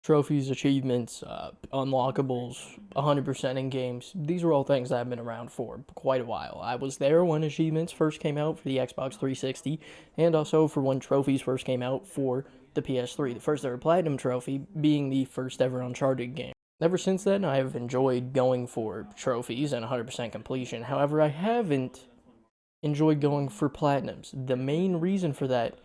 Trophies, achievements, unlockables, 100% in games. These are all things that have been around for quite a while. I was there when achievements first came out for the Xbox 360, and also for when trophies first came out for the PS3. The first ever Platinum trophy being the first ever Uncharted game. Ever since then, I have enjoyed going for trophies and 100% completion. However, I haven't enjoyed going for Platinums. The main reason for that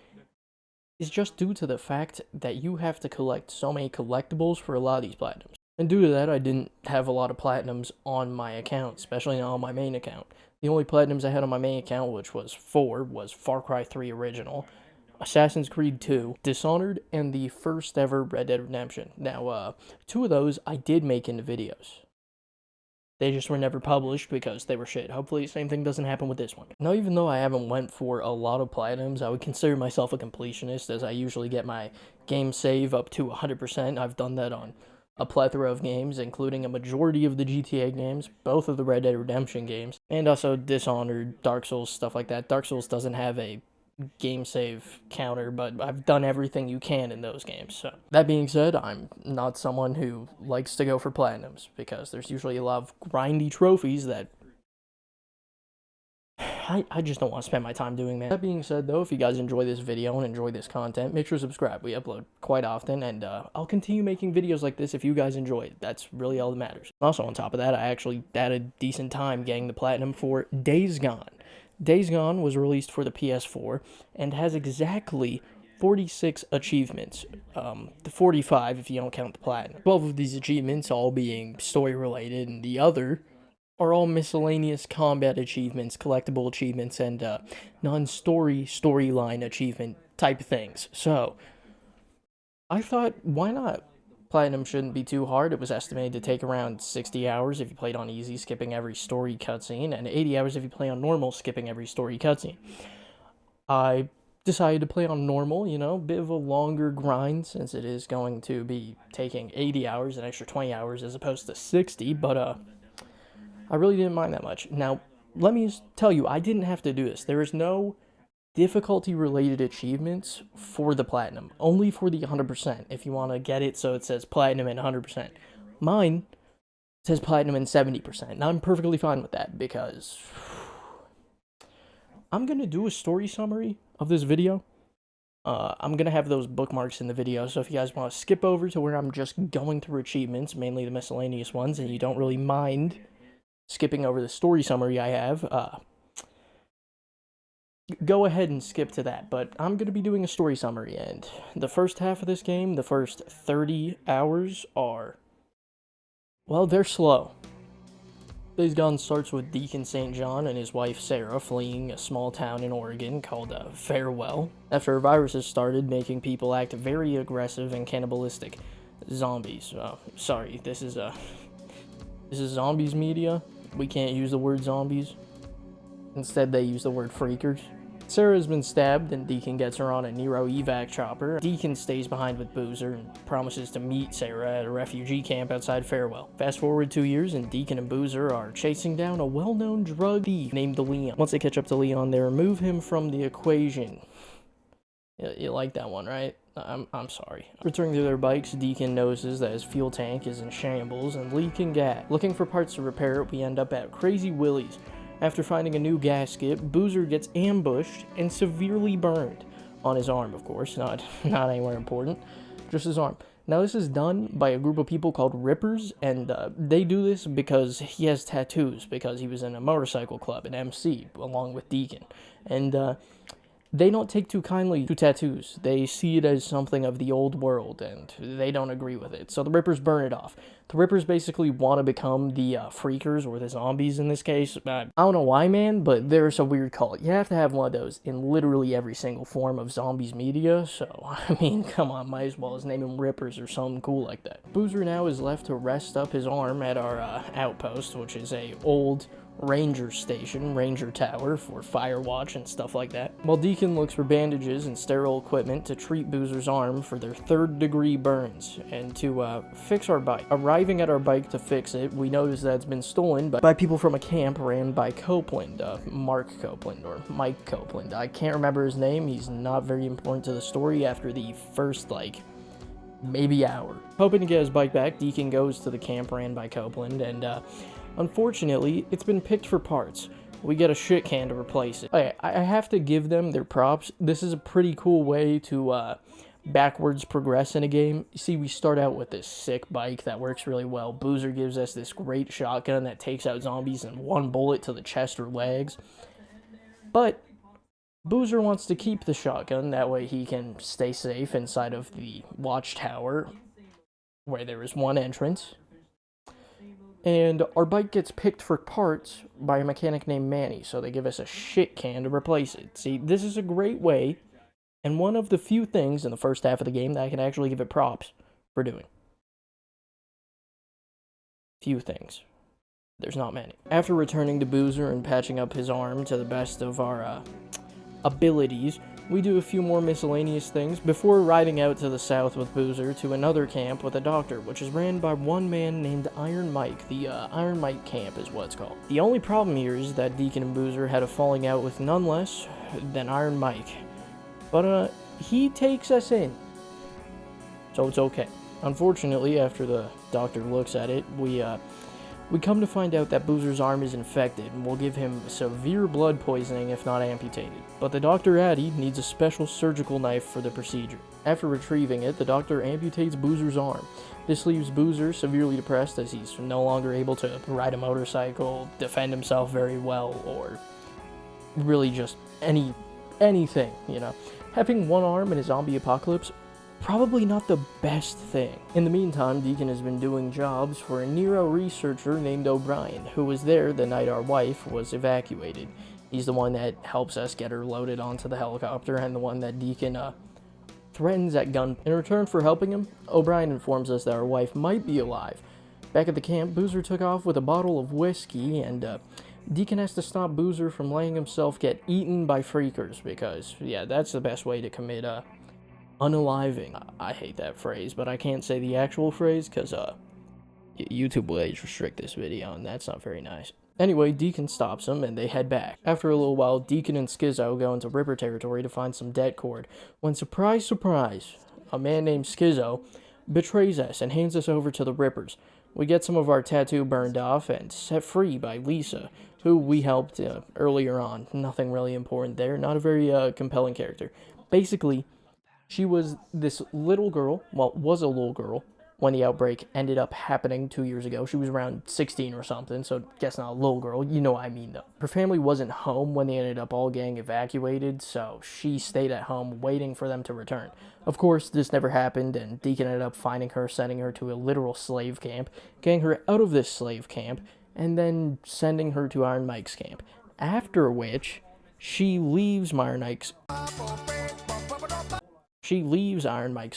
is just due to the fact that you have to collect so many collectibles for a lot of these Platinums. And due to that, I didn't have a lot of Platinums on my account, especially not on my main account. The only Platinums I had on my main account, which was 4, was Far Cry 3 Original, Assassin's Creed 2, Dishonored, and the first ever Red Dead Redemption. Now, 2 of those I did make into videos. They just were never published because they were shit. Hopefully the same thing doesn't happen with this one. Now, even though I haven't went for a lot of Platinums, I would consider myself a completionist, as I usually get my game save up to 100%. I've done that on a plethora of games, including a majority of the GTA games, both of the Red Dead Redemption games, and also Dishonored, Dark Souls, stuff like that. Dark Souls doesn't have a game save counter, but I've done everything you can in those games. So that being said, I'm not someone who likes to go for Platinums, because there's usually a lot of grindy trophies that I just don't want to spend my time doing that. That being said, though, if you guys enjoy this video and enjoy this content, make sure to subscribe. We upload quite often, and I'll continue making videos like this if you guys enjoy it. That's really all that matters. Also, on top of that, I actually had a decent time getting the Platinum for Days Gone. Days Gone was released for the PS4 and has exactly 46 achievements, 45 if you don't count the Platinum. 12 of these achievements all being story-related, and the other are all miscellaneous combat achievements, collectible achievements, and non-story storyline achievement type things. So, I thought, why not? Platinum shouldn't be too hard. It was estimated to take around 60 hours if you played on easy, skipping every story cutscene, and 80 hours if you play on normal, skipping every story cutscene. I decided to play on normal, you know, bit of a longer grind, since it is going to be taking 80 hours, an extra 20 hours as opposed to 60, but I really didn't mind that much. Now, let me just tell you, I didn't have to do this. There is no difficulty-related achievements for the Platinum, only for the 100%, if you want to get it so it says Platinum and 100%. Mine says Platinum and 70%, and I'm perfectly fine with that, because I'm going to do a story summary of this video. I'm going to have those bookmarks in the video, so if you guys want to skip over to where I'm just going through achievements, mainly the miscellaneous ones, and you don't really mind skipping over the story summary I have, go ahead and skip to that. But I'm going to be doing a story summary, and the first half of this game, the first 30 hours are, well, they're slow. Days Gone starts with Deacon St. John and his wife Sarah fleeing a small town in Oregon called Farewell, after a virus has started making people act very aggressive and cannibalistic. Zombies. Sorry, this is zombies media. We can't use the word zombies. Instead, they use the word freakers. Sarah has been stabbed, and Deacon gets her on a Nero evac chopper. Deacon stays behind with Boozer and promises to meet Sarah at a refugee camp outside Farewell. Fast forward 2 years, and Deacon and Boozer are chasing down a well-known drug thief named Leon. Once they catch up to Leon, they remove him from the equation. You like that one, right? I'm sorry. Returning to their bikes, Deacon notices that his fuel tank is in shambles and leaking gas. Looking for parts to repair it, we end up at Crazy Willie's. After finding a new gasket, Boozer gets ambushed and severely burned. On his arm, of course, not anywhere important, just his arm. Now, this is done by a group of people called Rippers, and they do this because he has tattoos, because he was in a motorcycle club, an MC, along with Deacon. And they don't take too kindly to tattoos. They see it as something of the old world, and they don't agree with it. So the Rippers burn it off. The Rippers basically want to become the Freakers, or the zombies in this case. I don't know why, man, but there's a weird cult. You have to have one of those in literally every single form of zombies media, so, I mean, come on, might as well as name them Rippers or something cool like that. Boozer now is left to rest up his arm at our outpost, which is a old ranger station, ranger tower for fire watch and stuff like that, while Deacon looks for bandages and sterile equipment to treat Boozer's arm for their third-degree burns and to fix our bike. Arriving at our bike to fix it, we notice that it's been stolen by people from a camp ran by Copeland, Mark Copeland, or Mike Copeland. I can't remember his name. He's not very important to the story after the first, maybe hour. Hoping to get his bike back, Deacon goes to the camp ran by Copeland, and unfortunately, it's been picked for parts. We get a shit can to replace it. Okay, I have to give them their props. This is a pretty cool way to backwards progress in a game. You see, we start out with this sick bike that works really well. Boozer gives us this great shotgun that takes out zombies in one bullet to the chest or legs. But Boozer wants to keep the shotgun, that way he can stay safe inside of the watchtower, where there is one entrance. And our bike gets picked for parts by a mechanic named Manny, so they give us a shit can to replace it. See, this is a great way, and one of the few things in the first half of the game that I can actually give it props for doing. Few things. There's not many. After returning to Boozer and patching up his arm to the best of our abilities, we do a few more miscellaneous things before riding out to the south with Boozer to another camp with a doctor, which is ran by one man named Iron Mike. The Iron Mike camp is what it's called. The only problem here is that Deacon and Boozer had a falling out with none less than Iron Mike. But he takes us in, so it's okay. Unfortunately, after the doctor looks at it, we come to find out that Boozer's arm is infected and will give him severe blood poisoning if not amputated. But the doctor Addy needs a special surgical knife for the procedure. After retrieving it, the doctor amputates Boozer's arm. This leaves Boozer severely depressed as he's no longer able to ride a motorcycle, defend himself very well, or really just anything, you know. Having one arm in a zombie apocalypse, probably not the best thing. In the meantime, Deacon has been doing jobs for a Nero researcher named O'Brien, who was there the night our wife was evacuated. He's the one that helps us get her loaded onto the helicopter, and the one that Deacon threatens at gun. In return for helping him, O'Brien informs us that our wife might be alive. Back at the camp, Boozer took off with a bottle of whiskey, and Deacon has to stop Boozer from letting himself get eaten by freakers, because, yeah, that's the best way to commit unaliving. I hate that phrase, but I can't say the actual phrase because YouTube will age restrict this video, and that's not very nice. Anyway, Deacon stops him, and they head back. After a little while, Deacon and Schizo go into Ripper territory to find some det cord, when surprise, surprise, a man named Schizo betrays us and hands us over to the Rippers. We get some of our tattoo burned off and set free by Lisa, who we helped earlier on. Nothing really important there, not a very compelling character. Basically, she was this little girl, well, was a little girl, when the outbreak ended up happening 2 years ago. She was around 16 or something, so guess not a little girl, you know what I mean though. Her family wasn't home when they ended up all getting evacuated, so she stayed at home waiting for them to return. Of course, this never happened, and Deacon ended up finding her, sending her to a literal slave camp, getting her out of this slave camp, and then sending her to Iron Mike's camp. After which, she leaves Iron Mike's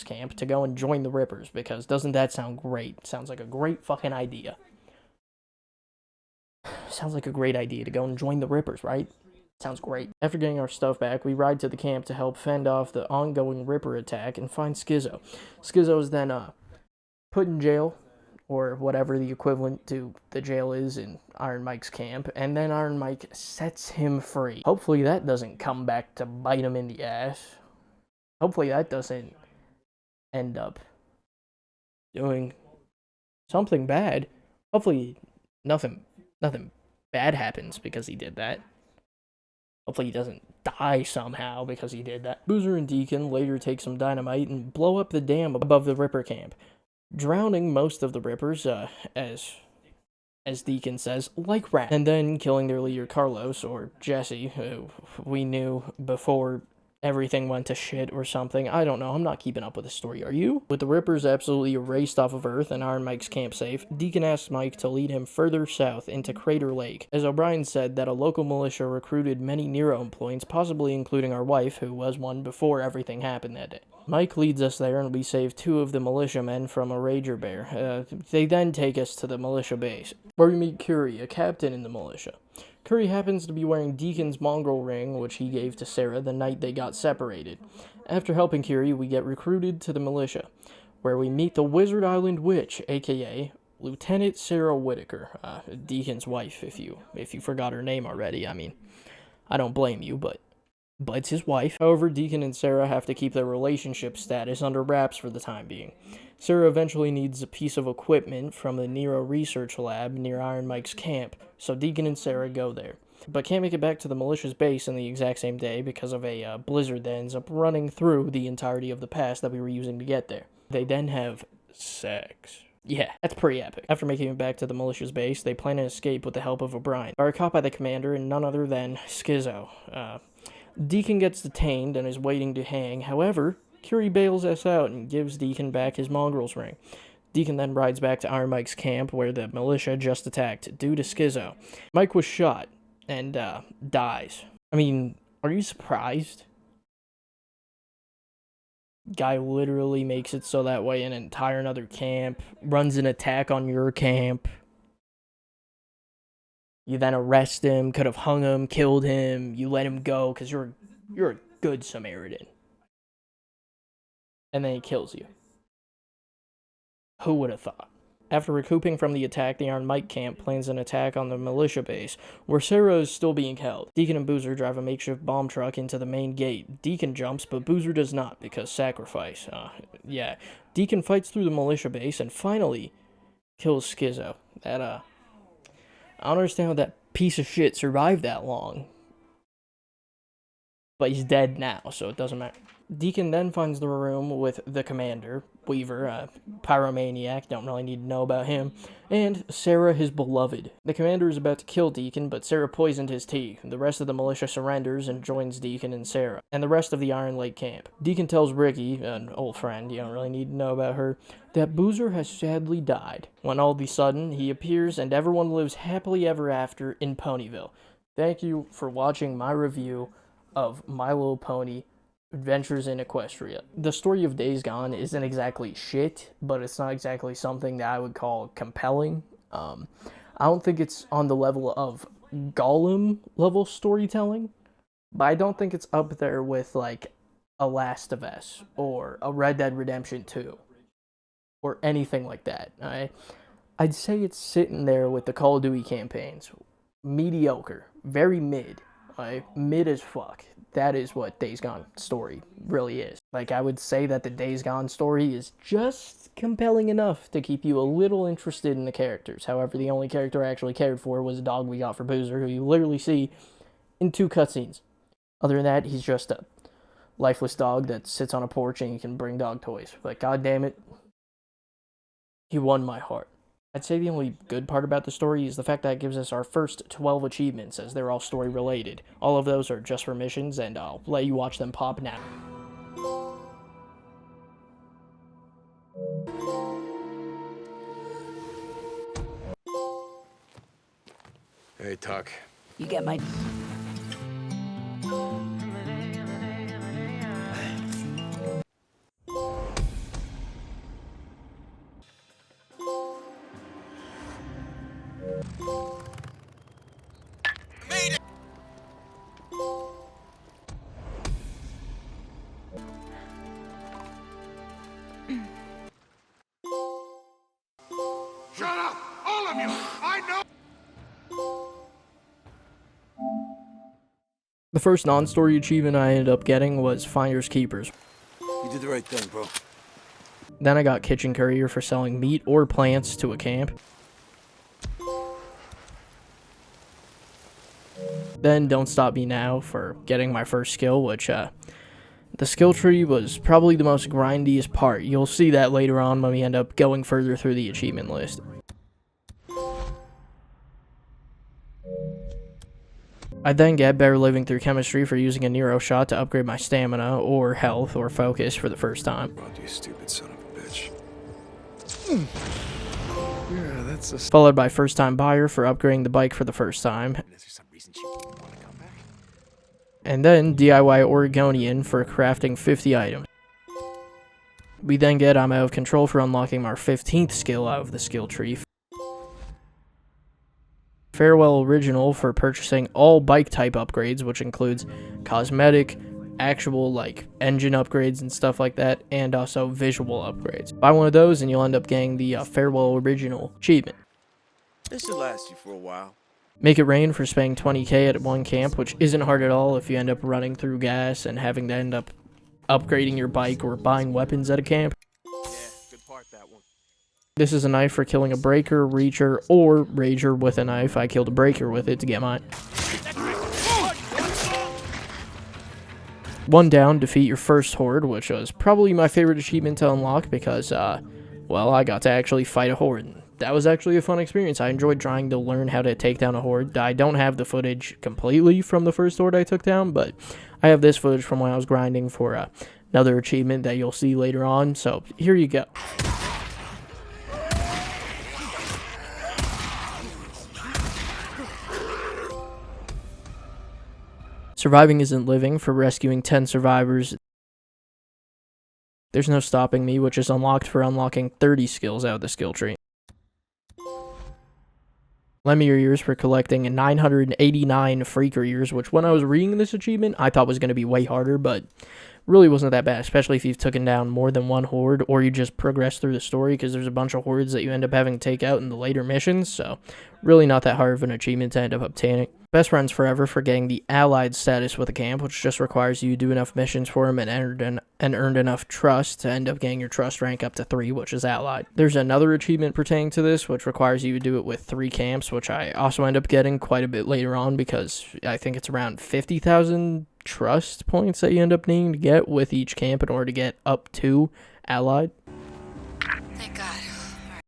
camp to go and join the Rippers, because doesn't that sound great? Sounds like a great fucking idea. Sounds like a great idea to go and join the Rippers, right? Sounds great. After getting our stuff back, we ride to the camp to help fend off the ongoing Ripper attack and find Schizo. Schizo is then put in jail, or whatever the equivalent to the jail is in Iron Mike's camp, and then Iron Mike sets him free. Hopefully that doesn't come back to bite him in the ass. Hopefully that doesn't end up doing something bad. Hopefully nothing bad happens because he did that. Hopefully he doesn't die somehow because he did that. Boozer and Deacon later take some dynamite and blow up the dam above the Ripper camp, drowning most of the Rippers, as Deacon says, like rats, and then killing their leader Carlos, or Jesse, who we knew before everything went to shit or something. I don't know. I'm not keeping up with the story. Are you? With the Rippers absolutely erased off of Earth and Iron Mike's camp safe, Deacon asks Mike to lead him further south into Crater Lake, as O'Brien said that a local militia recruited many Nero employees, possibly including our wife, who was one before everything happened that day. Mike leads us there, and we save 2 of the militiamen from a Rager Bear. They then take us to the militia base, where we meet Curie, a captain in the militia. Curry happens to be wearing Deacon's mongrel ring, which he gave to Sarah the night they got separated. After helping Curie, we get recruited to the militia, where we meet the Wizard Island Witch, aka Lieutenant Sarah Whitaker, Deacon's wife, if you forgot her name already. I mean, I don't blame you, but but it's his wife. However, Deacon and Sarah have to keep their relationship status under wraps for the time being. Sarah eventually needs a piece of equipment from the Nero research lab near Iron Mike's camp, so Deacon and Sarah go there, but can't make it back to the militia's base in the exact same day because of a blizzard that ends up running through the entirety of the pass that we were using to get there. They then have sex. Yeah, that's pretty epic. After making it back to the militia's base, they plan an escape with the help of O'Brien, are caught by the commander and none other than Schizo. Deacon gets detained and is waiting to hang. However, Curie bails us out and gives Deacon back his mongrel's ring. Deacon then rides back to Iron Mike's camp where the militia just attacked due to Schizo. Mike was shot and dies. I mean, are you surprised? Guy literally makes it so that way an entire another camp, runs an attack on your camp. You then arrest him, could have hung him, killed him, you let him go because you're a good Samaritan. And then he kills you. Who would have thought? After recouping from the attack, the Iron Mike camp plans an attack on the militia base, where Sarah is still being held. Deacon and Boozer drive a makeshift bomb truck into the main gate. Deacon jumps, but Boozer does not, because sacrifice. Yeah. Deacon fights through the militia base, and finally kills Schizo. I don't understand how that piece of shit survived that long. But he's dead now, so it doesn't matter. Deacon then finds the room with the commander, Weaver, a pyromaniac, don't really need to know about him, and Sarah, his beloved. The commander is about to kill Deacon, but Sarah poisoned his tea. The rest of the militia surrenders and joins Deacon and Sarah, and the rest of the Iron Lake camp. Deacon tells Ricky, an old friend, you don't really need to know about her, that Boozer has sadly died, when all of a sudden he appears and everyone lives happily ever after in Ponyville. Thank you for watching my review of My Little Pony Adventures in Equestria. The story of Days Gone isn't exactly shit, but it's not exactly something that I would call compelling. I don't think it's on the level of Gollum level storytelling, but I don't think it's up there with like a Last of Us or a Red Dead Redemption 2 or anything like that. I'd say it's sitting there with the Call of Duty campaigns. Mediocre, very mid. Mid as fuck. That is what Days Gone story really is. Like, I would say that the Days Gone story is just compelling enough to keep you a little interested in the characters. However, the only character I actually cared for was a dog we got for Boozer, who you literally see in 2 cutscenes. Other than that, he's just a lifeless dog that sits on a porch and you can bring dog toys. But god damn it, he won my heart. I'd say the only good part about the story is the fact that it gives us our first 12 achievements, as they're all story related. All of those are just for missions, and I'll let you watch them pop now. Hey, Tuck. You get my... Made it! Shut up! All of you! I know! The first non-story achievement I ended up getting was Finders Keepers. You did the right thing, bro. Then I got Kitchen Courier for selling meat or plants to a camp. Then Don't Stop Me Now for getting my first skill, which, the skill tree was probably the most grindiest part. You'll see that later on when we end up going further through the achievement list. I then get Better Living Through Chemistry for using a Nero shot to upgrade my stamina, or health, or focus for the first time. Rod, you stupid son of a bitch. Yeah, that's a... Followed by First Time Buyer for upgrading the bike for the first time. Is there some reason she wouldn't want to come back? And then DIY Oregonian for crafting 50 items. We then get I'm Out of Control for unlocking our 15th skill out of the skill tree. Farewell Original for purchasing all bike type upgrades, which includes cosmetic, actual like engine upgrades and stuff like that, and also visual upgrades. Buy one of those and you'll end up getting the Farewell Original achievement. This should last you for a while. Make it rain for spending 20k at one camp, which isn't hard at all if you end up running through gas and having to end up upgrading your bike or buying weapons at a camp. Yeah, good part, that one. This is a knife for killing a breaker, reacher, or rager with a knife. I killed a breaker with it to get mine. One down, defeat your first horde, which was probably my favorite achievement to unlock because, well, I got to actually fight a horde. That was actually a fun experience. I enjoyed trying to learn how to take down a horde. I don't have the footage completely from the first horde I took down, but I have this footage from when I was grinding for another achievement that you'll see later on, so here you go. Surviving isn't living for rescuing 10 survivors. There's no stopping me, which is unlocked for unlocking 30 skills out of the skill tree. Lend me your ears for collecting 989 freaker ears, which when I was reading this achievement, I thought was going to be way harder, but really wasn't that bad, especially if you've taken down more than one horde, or you just progress through the story, because there's a bunch of hordes that you end up having to take out in the later missions, so really not that hard of an achievement to end up obtaining. Best friends forever for getting the allied status with a camp, which just requires you to do enough missions for them and earned enough trust to end up getting your trust rank up to 3, which is allied. There's another achievement pertaining to this, which requires you to do it with 3 camps, which I also end up getting quite a bit later on, because I think it's around 50,000 trust points that you end up needing to get with each camp in order to get up to allied. Thank God.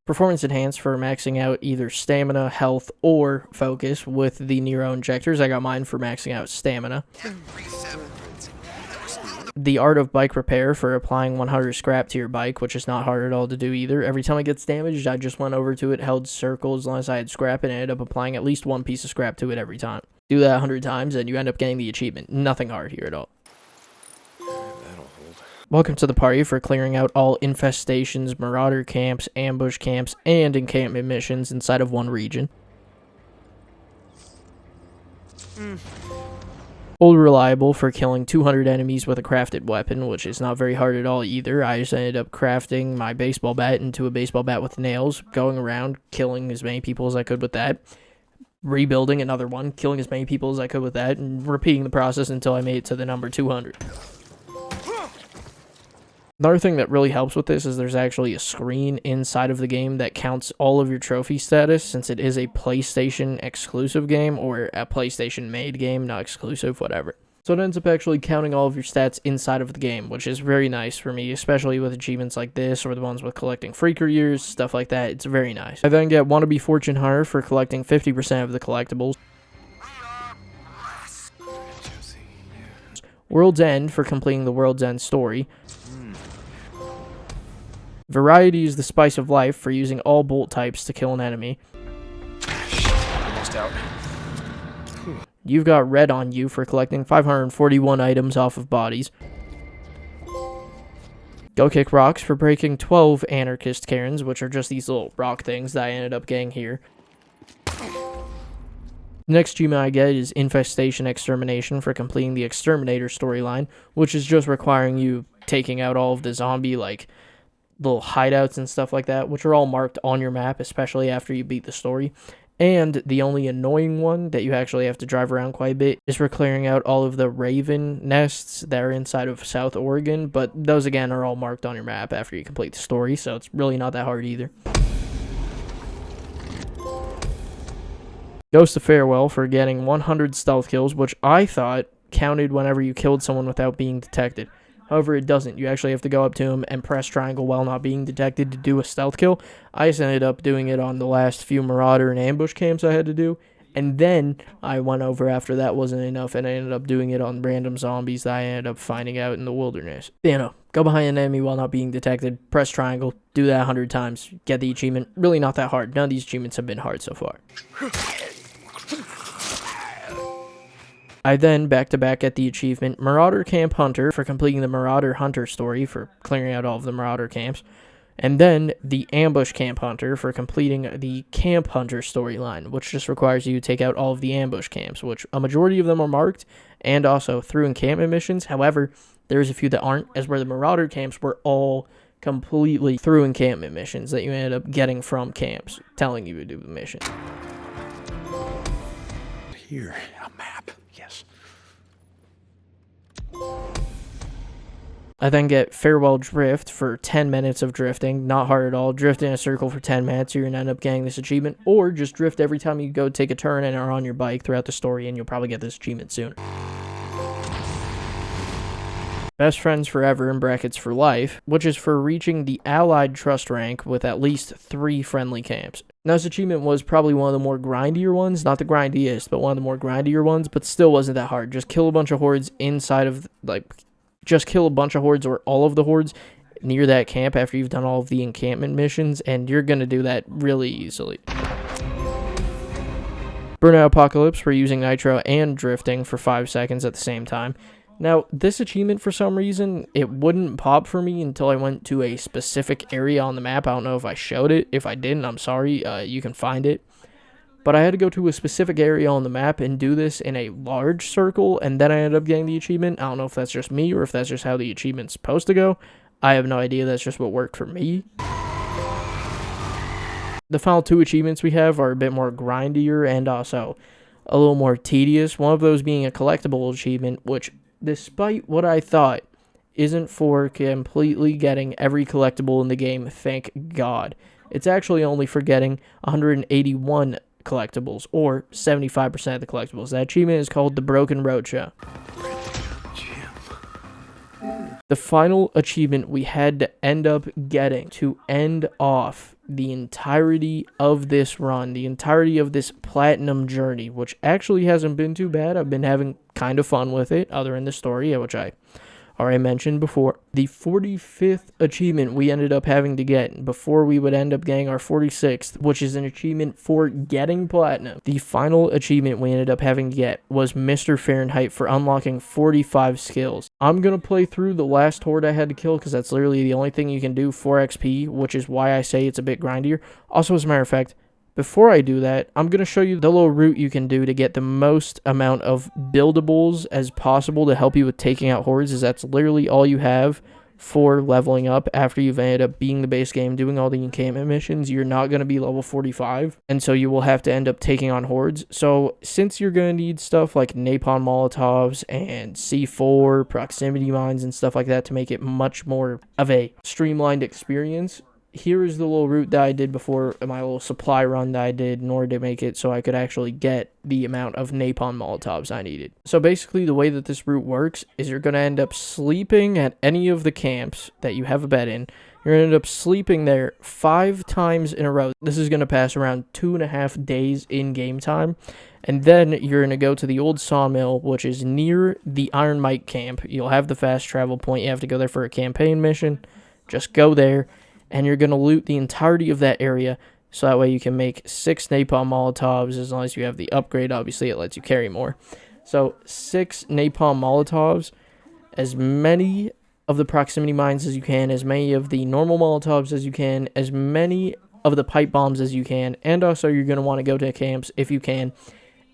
Performance enhanced for maxing out either stamina, health, or focus with the Nero injectors. I got mine for maxing out stamina. The art of bike repair for applying 100 scrap to your bike, which is not hard at all to do either. Every time it gets damaged, I just went over to it, held circle as long as I had scrap, and ended up applying at least 1 piece of scrap to it every time. Do that 100 times, and you end up getting the achievement. Nothing hard here at all. That'll hold. Welcome to the party for clearing out all infestations, marauder camps, ambush camps, and encampment missions inside of one region. Old Reliable for killing 200 enemies with a crafted weapon, which is not very hard at all either. I just ended up crafting my baseball bat into a baseball bat with nails, going around killing as many people as I could with that, rebuilding another one, killing as many people as I could with that, and repeating the process until I made it to the number 200. Another thing that really helps with this is there's actually a screen inside of the game that counts all of your trophy status, since it is a PlayStation exclusive game, or a PlayStation made game, not exclusive, whatever. So it ends up actually counting all of your stats inside of the game, which is very nice for me, especially with achievements like this, or the ones with collecting freaker years, stuff like that. It's very nice. I then get Wannabe Fortune Hunter for collecting 50% of the collectibles. World's End for completing the World's End story. Variety is the spice of life for using all bolt types to kill an enemy. Almost out. You've got Red on you for collecting 541 items off of bodies. Go Kick Rocks for breaking 12 Anarchist Cairns, which are just these little rock things that I ended up getting here. Next achievement I get is Infestation Extermination for completing the Exterminator storyline, which is just requiring you taking out all of the zombie, like, little hideouts and stuff like that, which are all marked on your map, especially after you beat the story. And the only annoying one that you actually have to drive around quite a bit is for clearing out all of the raven nests that are inside of South Oregon, but those again are all marked on your map after you complete the story, so it's really not that hard either. Ghost of Farewell for getting 100 stealth kills, which I thought counted whenever you killed someone without being detected. However, it doesn't. You actually have to go up to him and press triangle while not being detected to do a stealth kill. I just ended up doing it on the last few marauder and ambush camps I had to do. And then I went over after that wasn't enough, and I ended up doing it on random zombies that I ended up finding out in the wilderness. You know, go behind an enemy while not being detected, press triangle, do that 100 times, get the achievement. Really not that hard. None of these achievements have been hard so far. I then back-to-back get the achievement Marauder Camp Hunter for completing the Marauder Hunter story for clearing out all of the Marauder camps, and then the Ambush Camp Hunter for completing the Camp Hunter storyline, which just requires you to take out all of the ambush camps, which a majority of them are marked, and also through encampment missions. However, there's a few that aren't, as where the Marauder camps were all completely through encampment missions that you ended up getting from camps, telling you to do the mission. here. A map. Yes. I then get Farewell Drift for 10 minutes of drifting. Not hard at all. Drift in a circle for 10 minutes, you're going to end up getting this achievement. Or just drift every time you go take a turn and are on your bike throughout the story, and you'll probably get this achievement sooner. Best Friends Forever, in brackets for life, which is for reaching the Allied Trust rank with at least 3 friendly camps. Now, this achievement was probably one of the more grindier ones. Not the grindiest, but one of the more grindier ones, but still wasn't that hard. Just kill a bunch of hordes inside of, just kill a bunch of hordes or all of the hordes near that camp after you've done all of the encampment missions, and you're going to do that really easily. Burnout Apocalypse, we're using nitro and drifting for 5 seconds at the same time. Now, this achievement, for some reason, it wouldn't pop for me until I went to a specific area on the map. I don't know if I showed it. If I didn't, I'm sorry. You can find it. But I had to go to a specific area on the map and do this in a large circle, and then I ended up getting the achievement. I don't know if that's just me or if that's just how the achievement's supposed to go. I have no idea. That's just what worked for me. The final 2 achievements we have are a bit more grindier and also a little more tedious. One of those being a collectible achievement, which, despite what I thought, isn't for completely getting every collectible in the game, thank God. It's actually only for getting 181 collectibles, or 75% of the collectibles. That achievement is called the Broken Roadshow. The final achievement we had to end up getting to end off the entirety of this run, the entirety of this platinum journey, which actually hasn't been too bad. I've been having kind of fun with it, other than the story, which I already mentioned before. The 45th achievement we ended up having to get before we would end up getting our 46th, which is an achievement for getting platinum. The final achievement we ended up having to get was Mr. Fahrenheit for unlocking 45 skills. I'm going to play through the last horde I had to kill because that's literally the only thing you can do for XP, which is why I say it's a bit grindier. Also, as a matter of fact, before I do that, I'm going to show you the little route you can do to get the most amount of buildables as possible to help you with taking out hordes, as that's literally all you have for leveling up after you've ended up beating the base game, doing all the encampment missions. You're not going to be level 45, and so you will have to end up taking on hordes. So since you're going to need stuff like napalm molotovs and C4, proximity mines, and stuff like that to make it much more of a streamlined experience, here is the little route that I did before, my little supply run that I did in order to make it so I could actually get the amount of napalm molotovs I needed. So basically the way that this route works is you're going to end up sleeping at any of the camps that you have a bed in. You're going to end up sleeping there 5 times in a row. This is going to pass around 2.5 days in game time. And then you're going to go to the old sawmill, which is near the Iron Mike camp. You'll have the fast travel point. You have to go there for a campaign mission. Just go there. And you're going to loot the entirety of that area, so that way you can make 6 napalm molotovs. As long as you have the upgrade, obviously it lets you carry more. So 6 napalm molotovs, as many of the proximity mines as you can, as many of the normal molotovs as you can, as many of the pipe bombs as you can, and also you're going to want to go to camps if you can,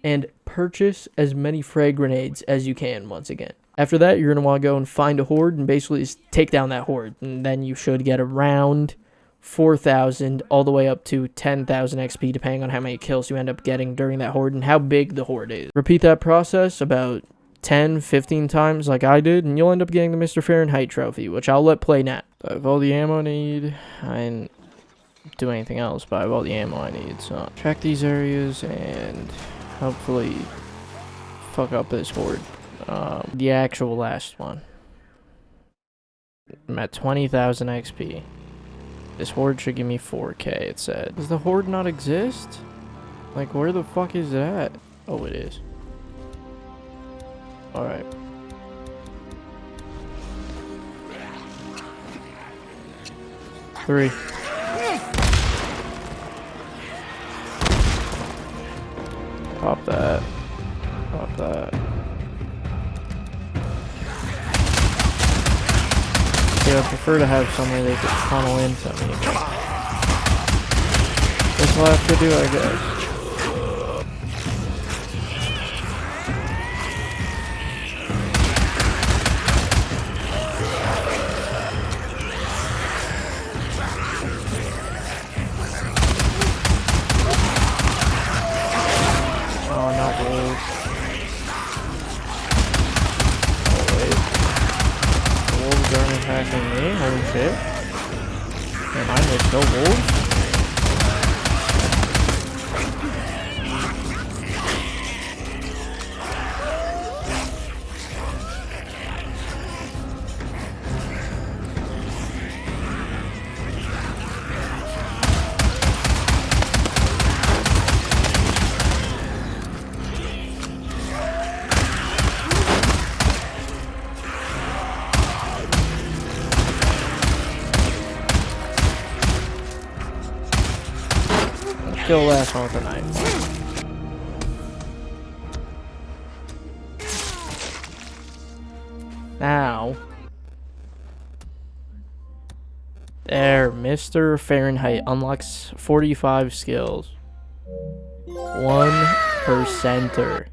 and purchase as many frag grenades as you can once again. After that, you're going to want to go and find a horde and basically just take down that horde. And then you should get around 4,000 all the way up to 10,000 XP, depending on how many kills you end up getting during that horde and how big the horde is. Repeat that process about 10, 15 times like I did, and you'll end up getting the Mr. Fahrenheit trophy, which I'll let play now. I have all the ammo I need. I didn't do anything else, but I have all the ammo I need. So check these areas and hopefully fuck up this horde. The actual last one. I'm at 20,000 XP. This horde should give me 4K, it said. Does the horde not exist? Like, where the fuck is that? Oh, it is. Alright. Three. Pop that. Pop that. Yeah, I prefer to have somewhere they could tunnel into me. That's what I have to do, I guess. Oh, not wolves. shit. Am I missed no wolves? Kill the last one with a knife. Now, there, Mr. Fahrenheit unlocks 45 skills. 1%er.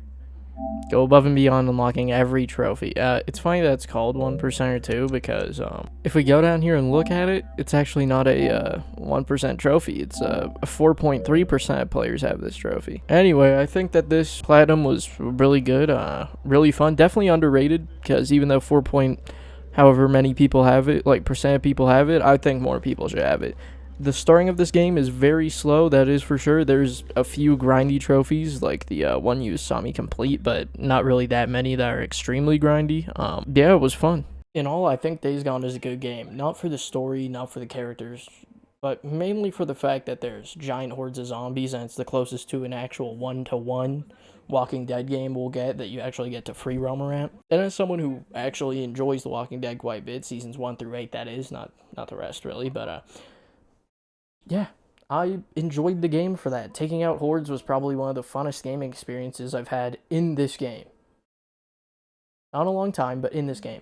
Go above and beyond unlocking every trophy. It's funny that it's called 1% too, because if we go down here and look at it, it's actually not a 1% trophy. It's 4.3% of players have this trophy. Anyway, I think that this platinum was really good, really fun, definitely underrated, because even though however many people have it, like percent of people have it, I think more people should have it. The starting of this game is very slow, that is for sure. There's a few grindy trophies, like the one you saw me complete, but not really that many that are extremely grindy. Yeah, it was fun. In all, I think Days Gone is a good game. Not for the story, not for the characters, but mainly for the fact that there's giant hordes of zombies, and it's the closest to an actual one-to-one Walking Dead game we'll get that you actually get to free roam around. And as someone who actually enjoys The Walking Dead quite a bit, seasons 1 through 8, that is, not the rest really, but yeah, I enjoyed the game for that. Taking out hordes was probably one of the funnest gaming experiences I've had in this game. Not in a long time, but in this game.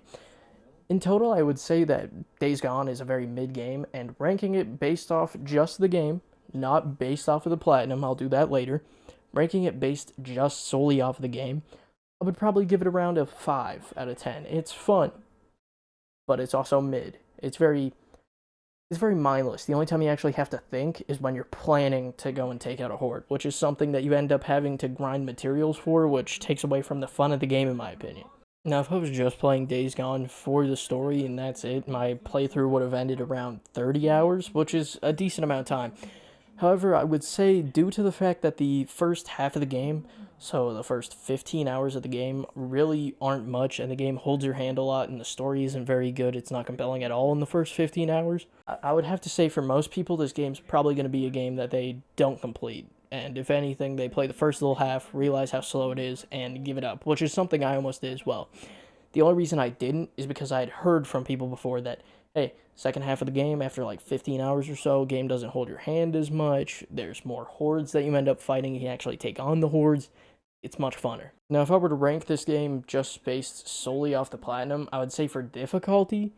In total, I would say that Days Gone is a very mid game, and ranking it based off just the game, not based off of the platinum, I'll do that later, ranking it based just solely off of the game, I would probably give it around a 5 out of 10. It's fun, but it's also mid. It's very mindless. The only time you actually have to think is when you're planning to go and take out a horde, which is something that you end up having to grind materials for, which takes away from the fun of the game, in my opinion. Now, if I was just playing Days Gone for the story and that's it, my playthrough would have ended around 30 hours, which is a decent amount of time. However, I would say due to the fact that the first half of the game, so the first 15 hours of the game, really aren't much, and the game holds your hand a lot, and the story isn't very good, it's not compelling at all in the first 15 hours, I would have to say for most people, this game's probably going to be a game that they don't complete. And if anything, they play the first little half, realize how slow it is, and give it up, which is something I almost did as well. The only reason I didn't is because I had heard from people before that, hey, second half of the game, after like 15 hours or so, game doesn't hold your hand as much, there's more hordes that you end up fighting, you can actually take on the hordes, it's much funner. Now, if I were to rank this game just based solely off the platinum, I would say for difficulty,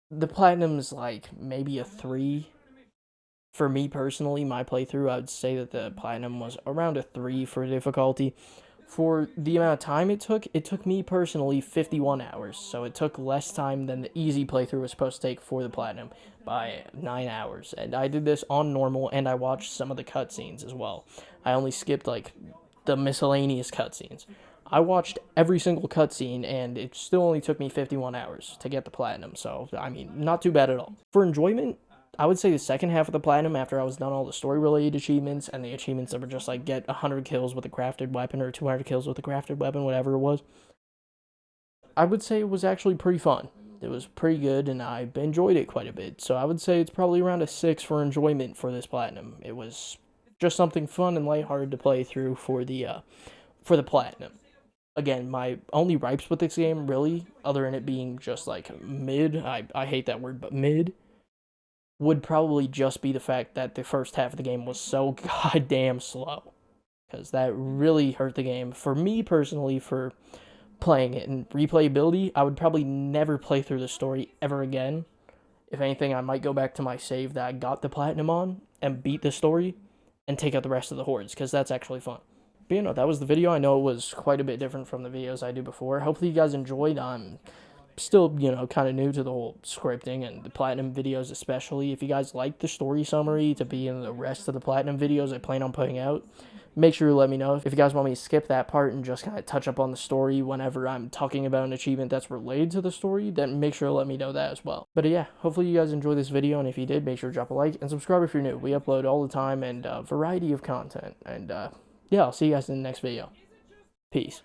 the platinum's like maybe a 3. For me personally, my playthrough, I would say that the platinum was around a 3 for difficulty. For the amount of time it took me personally 51 hours, so it took less time than the easy playthrough was supposed to take for the platinum by 9 hours. And I did this on normal, and I watched some of the cutscenes as well. I only skipped like the miscellaneous cutscenes. I watched every single cutscene, and it still only took me 51 hours to get the platinum, so, I mean, not too bad at all. For enjoyment, I would say the second half of the platinum, after I was done all the story-related achievements, and the achievements that were just like, get 100 kills with a crafted weapon, or 200 kills with a crafted weapon, whatever it was, I would say it was actually pretty fun. It was pretty good, and I enjoyed it quite a bit, so I would say it's probably around a 6 for enjoyment for this platinum. It was just something fun and lighthearted to play through for the platinum. Again, my only gripes with this game, really, other than it being just like mid, I hate that word, but mid, would probably just be the fact that the first half of the game was so goddamn slow. Because that really hurt the game. For me personally, for playing it, and replayability, I would probably never play through the story ever again. If anything, I might go back to my save that I got the platinum on, and beat the story, and take out the rest of the hordes, because that's actually fun. But you know, that was the video. I know it was quite a bit different from the videos I do before. Hopefully you guys enjoyed. I'm still, you know, kind of new to the whole scripting and the platinum videos especially. If you guys like the story summary to be in the rest of the platinum videos I plan on putting out, make sure to let me know. If you guys want me to skip that part and just kind of touch up on the story whenever I'm talking about an achievement that's related to the story, then make sure to let me know that as well. But yeah, hopefully you guys enjoyed this video, and if you did, make sure to drop a like and subscribe if you're new. We upload all the time and a variety of content. And yeah, I'll see you guys in the next video. Peace.